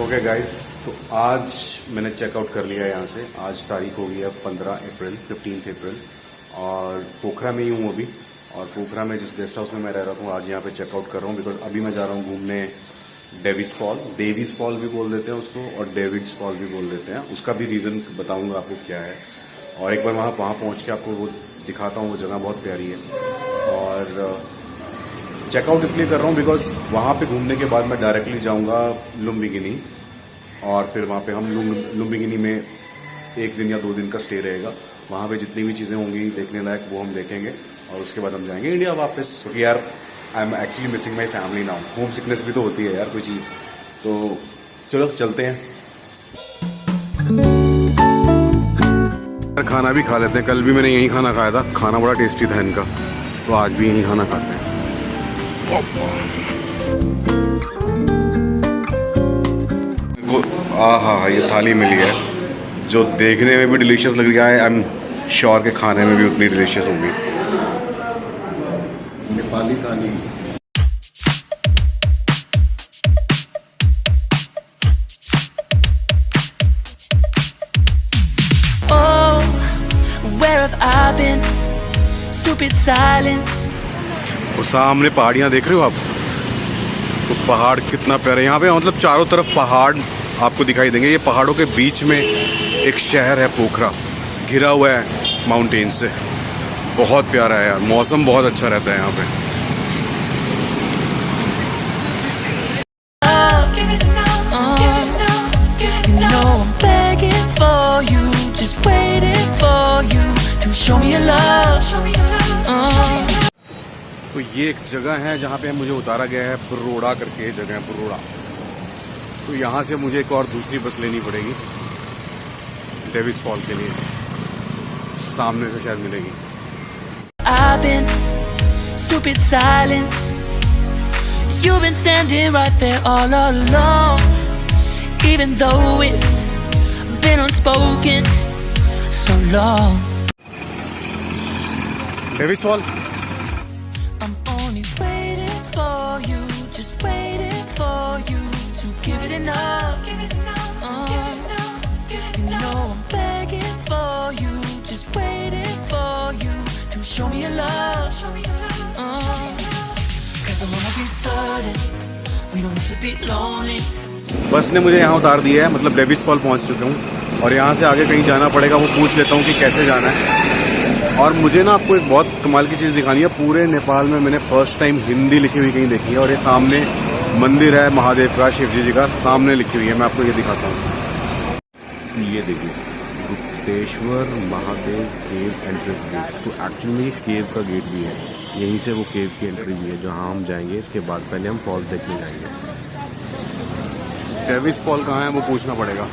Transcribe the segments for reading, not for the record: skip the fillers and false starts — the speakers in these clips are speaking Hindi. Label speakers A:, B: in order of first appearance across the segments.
A: ओके गाइस, तो आज मैंने चेकआउट कर लिया है यहाँ से। आज तारीख हो गई है 15 अप्रैल और पोखरा में ही हूँ अभी। और पोखरा में जिस गेस्ट हाउस में मैं रह रहा हूँ आज यहाँ पे चेकआउट कर रहा हूँ बिकॉज अभी मैं जा रहा हूँ घूमने डेविस फॉल भी बोल देते हैं उसको और डेविड्स फॉल भी बोल देते हैं। उसका भी रीज़न बताऊँगा आपको क्या है। और एक बार वहाँ पहुँच के आपको वो दिखाता हूँ। वो जगह बहुत प्यारी है। और चेकआउट इसलिए कर रहा हूँ बिकॉज वहाँ पे घूमने के बाद मैं डायरेक्टली जाऊँगा लुम्बिगिनी और फिर वहाँ पे हम लुम्बिगिनी में 1 दिन या 2 दिन का स्टे रहेगा। वहाँ पे जितनी भी चीज़ें होंगी देखने लायक वो हम देखेंगे और उसके बाद हम जाएंगे इंडिया वापस। क्योंकि यार I am actually missing my family now. Home sickness भी तो होती है यार कोई चीज़। तो चलो चलते हैं, खाना भी खा लेते हैं। कल भी मैंने यही खाना खाया था, खाना बड़ा टेस्टी था इनका, तो आज भी यही खाना खाते हैं। हाँ, ये थाली मिली है जो देखने में भी डिलीशियस लग रहा है। आई एम श्योर के खाने में भी उतनी डिलीशियस होगी। नेपाली थाली।
B: Oh, where have I been? Stupid silence.
A: वो सामने पहाड़ियाँ देख रहे हो आप? तो पहाड़ कितना प्यारा है यहाँ पे। मतलब चारों तरफ पहाड़ आपको दिखाई देंगे। ये पहाड़ों के बीच में एक शहर है पोखरा, घिरा हुआ है माउंटेन से। बहुत प्यारा है यार। मौसम बहुत अच्छा रहता है यहाँ पे।
B: I'm begging for you, just waiting for you to show me your love.
A: तो ये एक जगह है जहाँ पे मुझे उतारा गया है, बरोड़ा करके जगह है, बरोड़ा। तो यहाँ से मुझे एक और दूसरी बस लेनी पड़ेगी डेविस फॉल के लिए। सामने से शायद मिलेगी।
B: I've been stupid silence. You've been standing right there all along, even though it's been unspoken so long.
A: Davis fall.
B: I'm only waiting for you, just waiting for you to give it enough. You know I'm begging for you, just waiting for you to show me your love. 'Cause I wanna be certain we don't have to be lonely.
A: बस ने मुझे यहाँ उतार दिया है, मतलब डेविस फॉल पहुँच चुका हूँ और यहाँ से आगे कहीं जाना पड़ेगा। वो पूछ लेता हूँ कि कैसे जाना है। और मुझे ना आपको एक बहुत कमाल की चीज़ दिखानी है। पूरे नेपाल में मैंने फर्स्ट टाइम हिंदी लिखी हुई कहीं देखी है। और ये सामने मंदिर है महादेव का, शिव जी का, सामने लिखी हुई है। मैं आपको ये दिखाता हूँ। ये देखिए, गुप्तेश्वर महादेव केव एंट्रेंस गेट। तो एक्चुअली ये केव का गेट भी है, यहीं से वो केव की एंट्री भी है जहाँ हम जाएंगे। इसके बाद पहले हम फॉल्स देखने जाएंगे। डेविस फॉल कहाँ है वो पूछना पड़ेगा।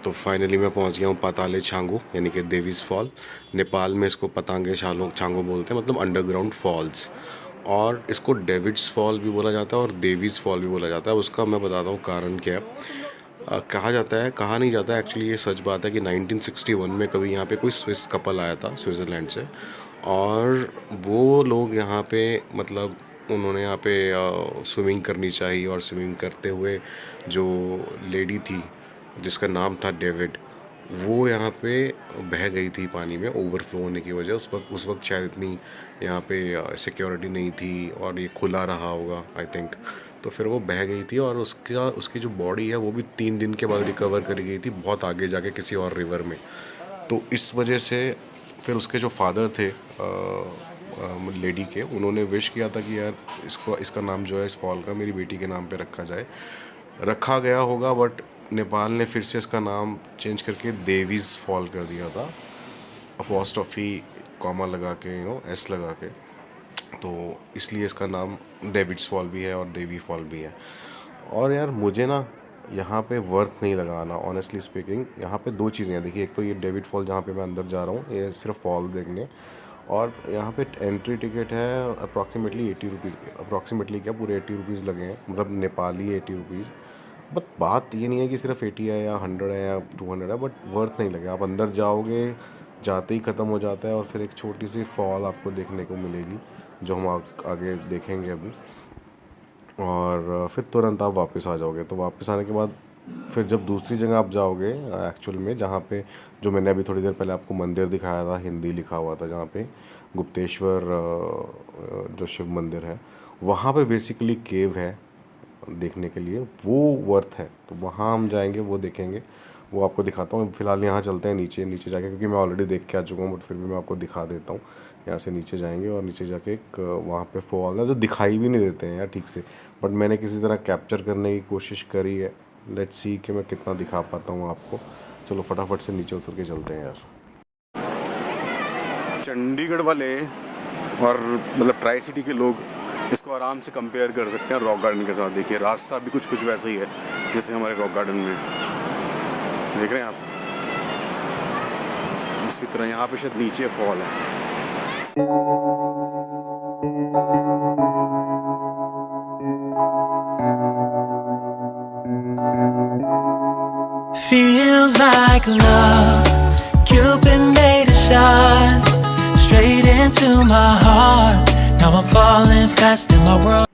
A: तो फाइनली मैं पहुंच गया हूँ पाताले छांगू यानी कि डेविस फॉल। नेपाल में इसको पतांगे छांगू बोलते हैं, मतलब अंडरग्राउंड फॉल्स। और इसको डेविड्स फॉल भी बोला जाता है और डेविस फॉल भी बोला जाता है। उसका मैं बताता हूँ कारण क्या है। कहा जाता है, कहा नहीं जाता है एक्चुअली, ये सच बात है कि 1961 में कभी यहाँ पे कोई स्विस कपल आया था स्विट्ज़रलैंड से। और वो लोग यहाँ पे मतलब उन्होंने यहाँ पे स्विमिंग करनी चाहिए। और स्विमिंग करते हुए जो लेडी थी जिसका नाम था डेविड, वो यहाँ पे बह गई थी पानी में ओवरफ्लो होने की वजह। उस वक्त शायद इतनी यहाँ पे सिक्योरिटी नहीं थी और ये खुला रहा होगा आई थिंक। तो फिर वो बह गई थी और उसकी जो बॉडी है वो भी 3 दिन के बाद रिकवर करी गई थी, बहुत आगे जाके किसी और रिवर में। तो इस वजह से फिर उसके जो फादर थे लेडी के, उन्होंने विश किया था कि यार इसका नाम जो है इस फॉल का मेरी बेटी के नाम पे रखा जाए। रखा गया होगा बट नेपाल ने फिर से इसका नाम चेंज करके डेविस फॉल कर दिया था, अपॉस्ट्रोफी कॉमा लगा के, एस लगा के। तो इसलिए इसका नाम डेविड्स फॉल भी है और देवी फॉल भी है। और यार मुझे ना यहाँ पे वर्थ नहीं लगाना ऑनेस्टली स्पीकिंग। यहाँ पे 2 चीज़ें हैं। देखिए, एक तो ये डेविड फॉल जहाँ पे मैं अंदर जा रहा हूँ, ये सिर्फ फॉल देखने। और यहाँ पे एंट्री टिकट है अप्रॉक्सीमेटली 80 रुपीज़। अप्रॉक्सीमेटली क्या, पूरे 80 रुपीज़ लगे हैं, मतलब नेपाली 80 रुपीज़। बट बात ये नहीं है कि सिर्फ 80 है या 100 है या 200 है, बट वर्थ नहीं लगे। आप अंदर जाओगे, जाते ही ख़त्म हो जाता है और फिर एक छोटी सी फॉल आपको देखने को मिलेगी जो हम आगे देखेंगे अभी। और फिर तुरंत आप वापस आ जाओगे। तो वापस आने के बाद फिर जब दूसरी जगह आप जाओगे एक्चुअल में, जहाँ पे जो मैंने अभी थोड़ी देर पहले आपको मंदिर दिखाया था, हिंदी लिखा हुआ था, जहाँ पे गुप्तेश्वर जो शिव मंदिर है, वहाँ पे बेसिकली केव है देखने के लिए, वो वर्थ है। तो वहाँ हम जाएंगे, वो देखेंगे, वो आपको दिखाता हूँ। फिलहाल यहाँ चलते हैं नीचे जाके, क्योंकि मैं ऑलरेडी देख के आ चुका हूँ, बट फिर भी मैं आपको दिखा देता हूँ। यहाँ से नीचे जाएंगे और नीचे जाके एक वहाँ पे फॉल है, जो दिखाई भी नहीं देते हैं यार ठीक से, बट मैंने किसी तरह कैप्चर करने की कोशिश करी है। लेट्स सी कि मैं कितना दिखा पाता हूँ आपको। चलो फटाफट से नीचे उतर के चलते हैं यार। चंडीगढ़ वाले और मतलब ट्राई सिटी के लोग इसको आराम से कंपेयर कर सकते हैं रॉक गार्डन के साथ। देखिए रास्ता भी कुछ वैसा ही है जैसे हमारे रॉक गार्डन में, देख रहे हैं आप। इसी तरह यहाँ पे शायद नीचे फॉल है।
B: Feels like love, Cupid made a shot straight into my heart. Now I'm falling fast in my world.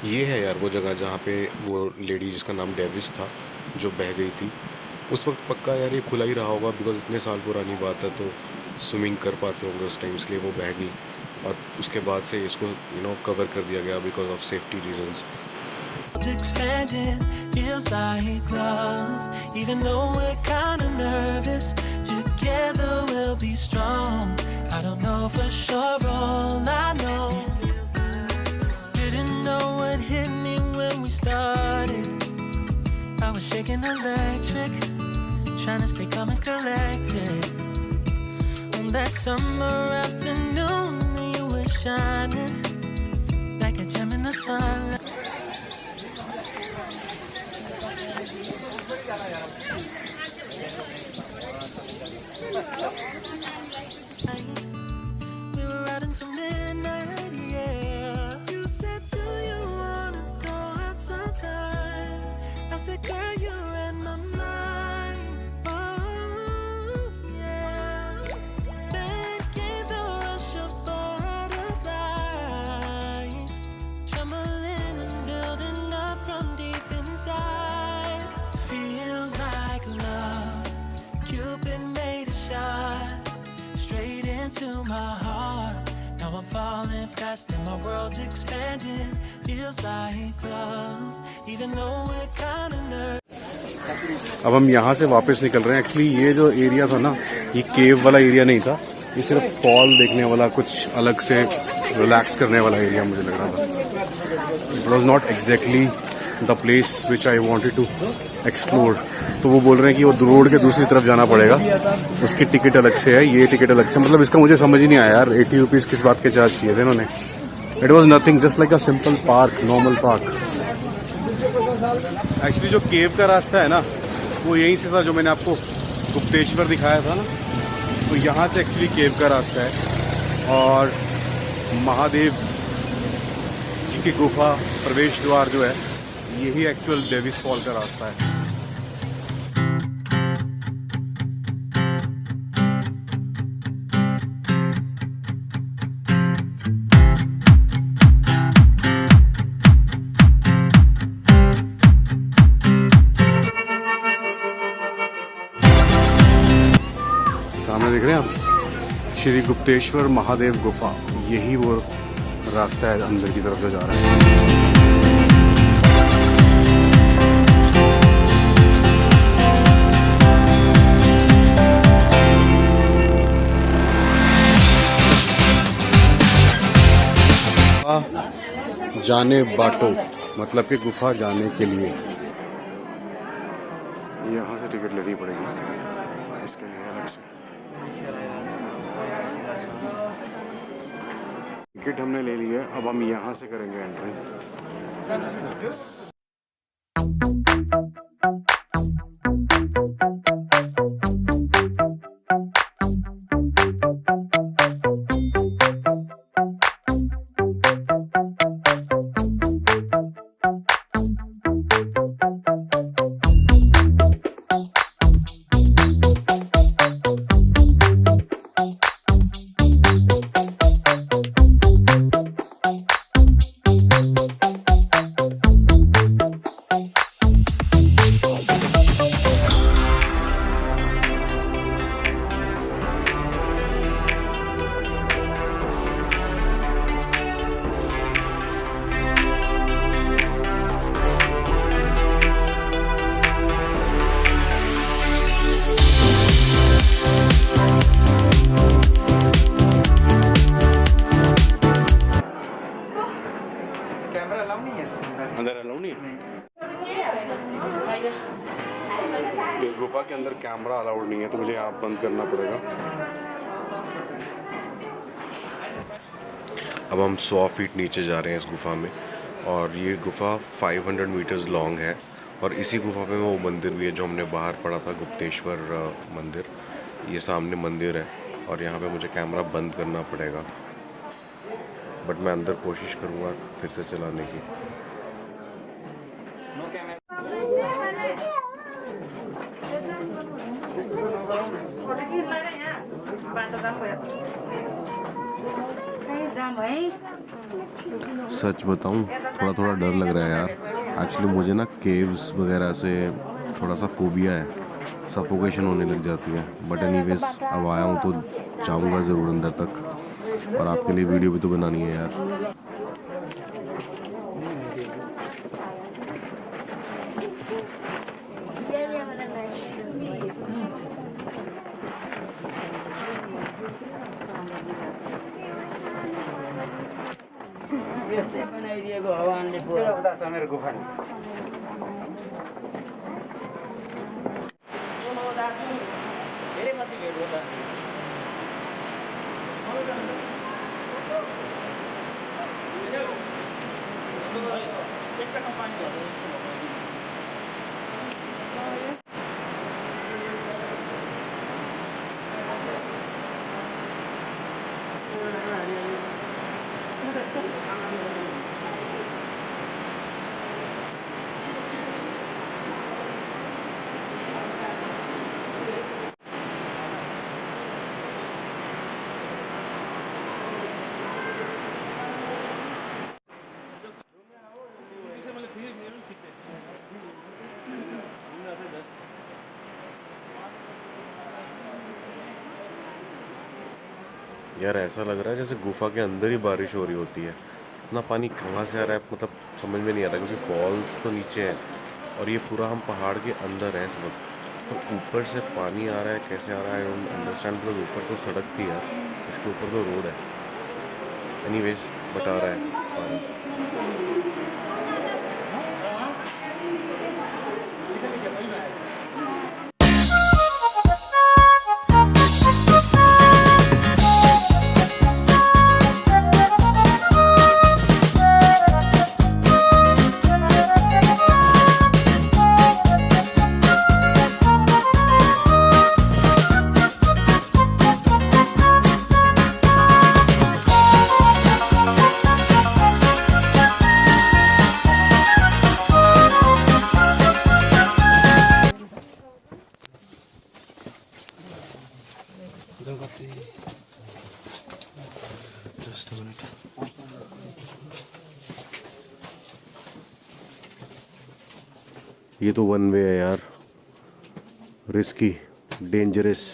A: ये है यार वो जगह जहाँ पे वो लेडी जिसका नाम डेविस था, जो बह गई थी। उस वक्त पक्का यार ये खुला ही रहा होगा, बिकॉज इतने साल पुरानी बात है, तो स्विमिंग कर पाते होंगे उस टाइम, इसलिए वो बह गई। और उसके बाद से इसको कवर कर दिया गया because of safety reasons.
B: It's expanding, feels like love. Even though we're kinda nervous, together we'll be strong. I don't know for sure, all I know. Didn't know what hit me when we started. I was shaking electric, trying to stay calm and collected. On that summer afternoon, you were shining like a gem in the sun. We were out until midnight, yeah. You said, do you wanna go out sometime? I said, girl, you're in my mind. Oh, yeah. Then came the rush of butterflies, trembling and building up from deep inside. Feels like love, Cupid made a shot straight into my heart. Now I'm falling fast and my world's expanding. Feels like love, even though we're kinda nervous.
A: अब हम यहाँ से वापस निकल रहे हैं। एक्चुअली ये जो एरिया था ना, ये केव वाला एरिया नहीं था, ये सिर्फ फॉल देखने वाला, कुछ अलग से रिलैक्स करने वाला एरिया मुझे लग रहा था। It was not exactly the place which I wanted to explore. तो वो बोल रहे हैं कि वो रोड के दूसरी तरफ जाना पड़ेगा, उसकी टिकट अलग से है, ये टिकट अलग से। मतलब इसका मुझे समझ ही नहीं आया यार, 80 रुपीज़ किस बात के चार्ज किए थे इन्होंने। It was nothing, just like a simple park, normal park. Actually जो केव का रास्ता है ना, वो यहीं से था जो मैंने आपको गुप्तेश्वर दिखाया था ना, तो यहाँ से एक्चुअली केव का रास्ता है। और महादेव जी की गुफा प्रवेश द्वार जो है, यही एक्चुअल डेविस फॉल का रास्ता है। सामने देख रहे हैं आप, श्री गुप्तेश्वर महादेव गुफा, यही वो रास्ता है अंदर की तरफ जो जा रहा है। जाने बाटो मतलब कि गुफा जाने के लिए यहाँ से टिकट लेनी पड़ेगी, इसके लिए अलग से। टिकट हमने ले ली है, अब हम यहाँ से करेंगे एंट्री। अंदर अलाउ नहीं है? इस गुफा के अंदर कैमरा अलाउड नहीं है, तो मुझे यहाँ बंद करना पड़ेगा। अब हम 100 फीट नीचे जा रहे हैं इस गुफा में, और ये गुफा 500 मीटर्स लॉन्ग है। और इसी गुफा में वो मंदिर भी है जो हमने बाहर पढ़ा था, गुप्तेश्वर मंदिर। ये सामने मंदिर है, और यहाँ पे मुझे कैमरा बंद करना पड़ेगा, बट मैं अंदर कोशिश करूँगा फिर से चलाने की। सच बताऊं, थोड़ा थोड़ा डर लग रहा है यार। एक्चुअली मुझे ना केव्स वगैरह से थोड़ा सा फोबिया है, सफोकेशन होने लग जाती है। बट एनीवेज अब आया हूँ तो जाऊँगा ज़रूर अंदर तक, और आपके लिए वीडियो भी तो बनानी है यार।
C: भगवानले मेरे गुफा धेरै पछि भेट गर्दा
A: यार ऐसा लग रहा है जैसे गुफा के अंदर ही बारिश हो रही होती है। इतना पानी कहाँ से आ रहा है मतलब समझ में नहीं आ रहा, क्योंकि फॉल्स तो नीचे है और ये पूरा हम पहाड़ के अंदर है इस वक्त। तो ऊपर से पानी आ रहा है, कैसे आ रहा है आई डोंट अंडरस्टैंड। मतलब ऊपर तो सड़क थी यार, इसके ऊपर तो रोड है। एनीवेज बट आ रहा है पानी। Just a minute. ये तो वन वे है यार, रिस्की, डेंजरस।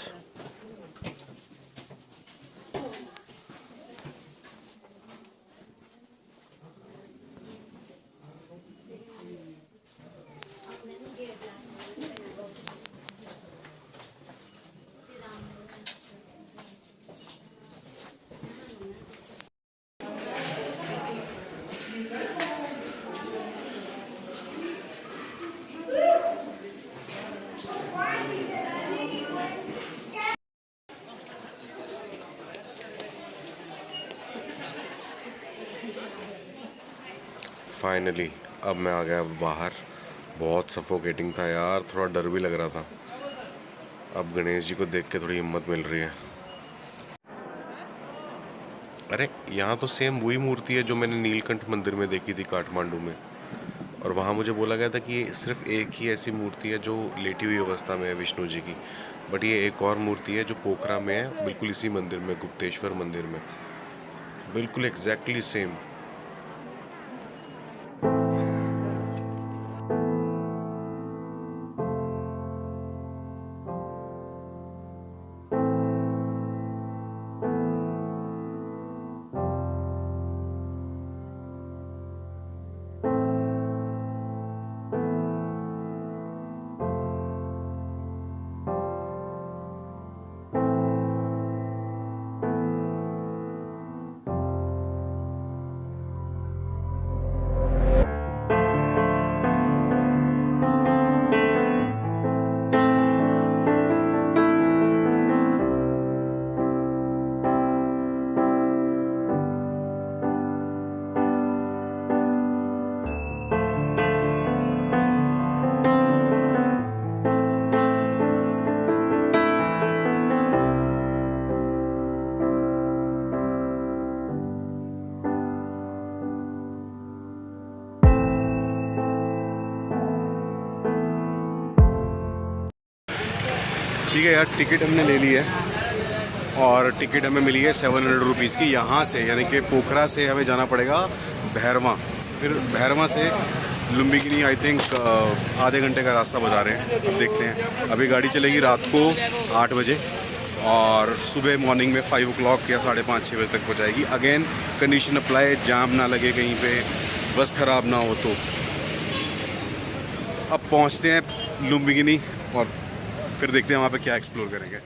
A: फाइनली अब मैं आ गया बाहर। बहुत सफोकेटिंग था यार, थोड़ा डर भी लग रहा था। अब गणेश जी को देख के थोड़ी हिम्मत मिल रही है। अरे यहाँ तो सेम वही मूर्ति है जो मैंने नीलकंठ मंदिर में देखी थी काठमांडू में, और वहाँ मुझे बोला गया था कि ये सिर्फ एक ही ऐसी मूर्ति है जो लेटी हुई अवस्था में है विष्णु जी की। बट ये एक और मूर्ति है जो पोखरा में है, बिल्कुल इसी मंदिर में, गुप्तेश्वर मंदिर में, बिल्कुल एग्जैक्टली सेम। ठीक है यार, टिकट हमने ले ली है और टिकट हमें मिली है 700 रुपीज़ की। यहाँ से यानी कि पोखरा से हमें जाना पड़ेगा भैरवा, फिर भैरवा से लुम्बिनी। आई थिंक आधे घंटे का रास्ता बता रहे हैं, अब देखते हैं। अभी गाड़ी चलेगी रात को 8 बजे और सुबह मॉर्निंग में 5 o'clock या 5:30-6 बजे तक पहुँचाएगी। अगेन कंडीशन अप्लाई, जाम ना लगे कहीं पे, बस ख़राब ना हो। तो अब पहुँचते हैं लुम्बिनी और फिर देखते हैं वहाँ पे क्या एक्सप्लोर करेंगे।